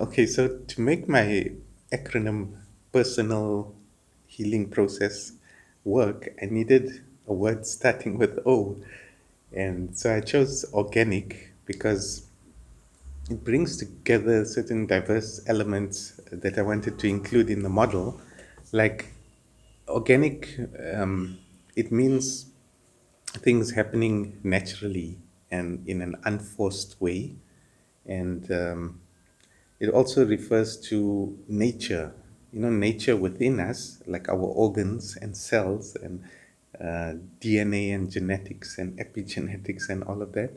Okay, so to make my acronym personal healing process work, I needed a word starting with O. And so I chose organic because it brings together certain diverse elements that I wanted to include in the model. Like organic, it means things happening naturally and in an unforced way. And it also refers to nature, nature within us, like our organs and cells and DNA and genetics and epigenetics and all of that.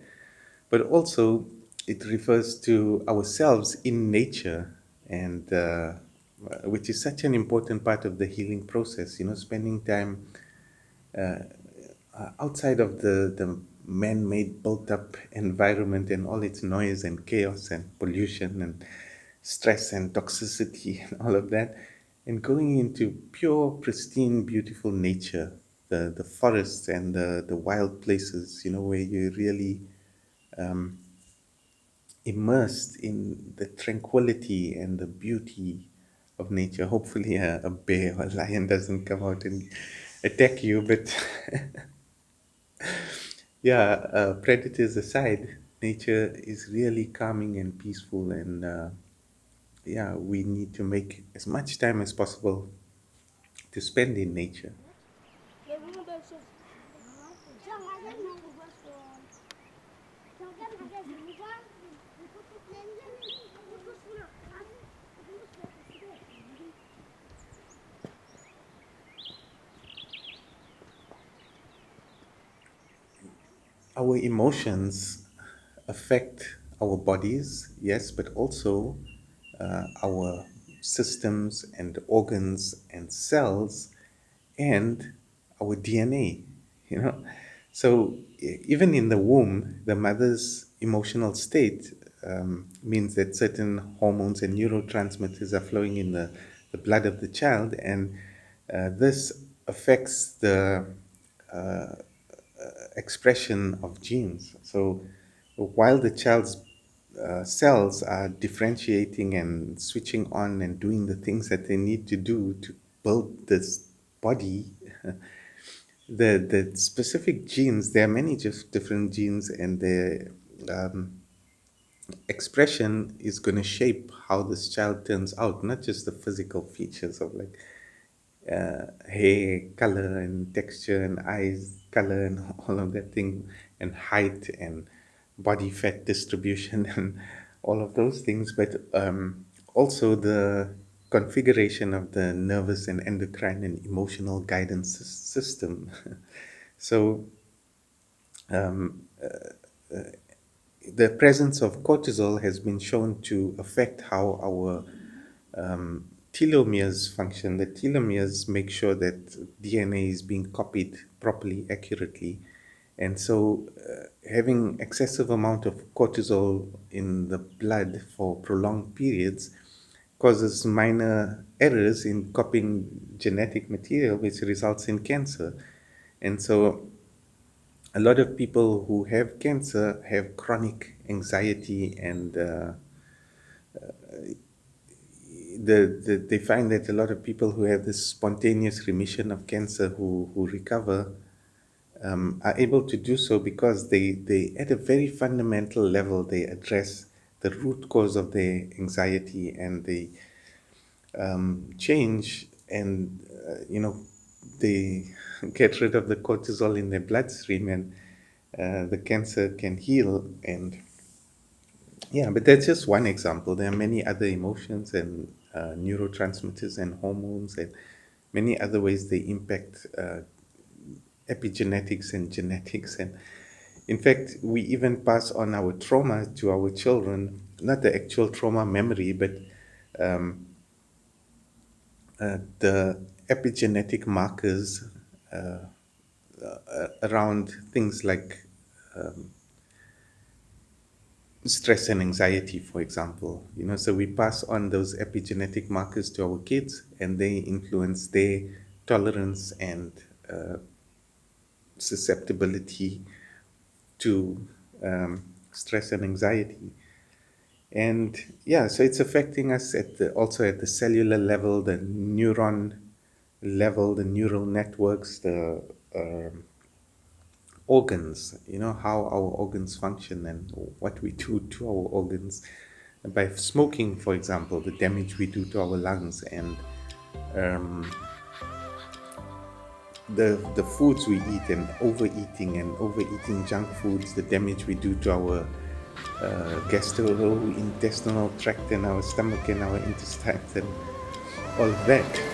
But also, it refers to ourselves in nature, and which is such an important part of the healing process, spending time outside of the man-made built-up environment and all its noise and chaos and pollution and stress and toxicity and all of that, and going into pure, pristine, beautiful nature, the forests and the wild places, where you really immersed in the tranquility and the beauty of nature. Hopefully, a bear or a lion doesn't come out and attack you, but yeah, predators aside, nature is really calming and peaceful, and yeah, we need to make as much time as possible to spend in nature. Our emotions affect our bodies, yes, but also our systems and organs and cells and our DNA, you know. So even in the womb, the mother's emotional state means that certain hormones and neurotransmitters are flowing in the blood of the child, and this affects the expression of genes. So while the child's cells are differentiating and switching on and doing the things that they need to do to build this body, the specific genes, there are many just different genes, and the expression is going to shape how this child turns out, not just the physical features of like hair color and texture and eyes color and all of that thing, and height and body fat distribution and all of those things, but also the configuration of the nervous and endocrine and emotional guidance system. So the presence of cortisol has been shown to affect how our telomeres function. The telomeres make sure that DNA is being copied properly, accurately. And so, having excessive amount of cortisol in the blood for prolonged periods causes minor errors in copying genetic material, which results in cancer. And so, a lot of people who have cancer have chronic anxiety, and they find that a lot of people who have this spontaneous remission of cancer who recover are able to do so because they at a very fundamental level they address the root cause of their anxiety, and they change, and they get rid of the cortisol in their bloodstream, and the cancer can heal. And yeah, but that's just one example. There are many other emotions and neurotransmitters and hormones and many other ways they impact epigenetics and genetics. And in fact, we even pass on our trauma to our children, not the actual trauma memory, but the epigenetic markers around things like stress and anxiety, for example. So we pass on those epigenetic markers to our kids, and they influence their tolerance and susceptibility to stress and anxiety. And yeah, so it's affecting us also at the cellular level, the neuron level, the neural networks, the organs, how our organs function and what we do to our organs. By smoking, for example, the damage we do to our lungs, and the foods we eat, and overeating junk foods, the damage we do to our gastrointestinal tract and our stomach and our intestines and all of that.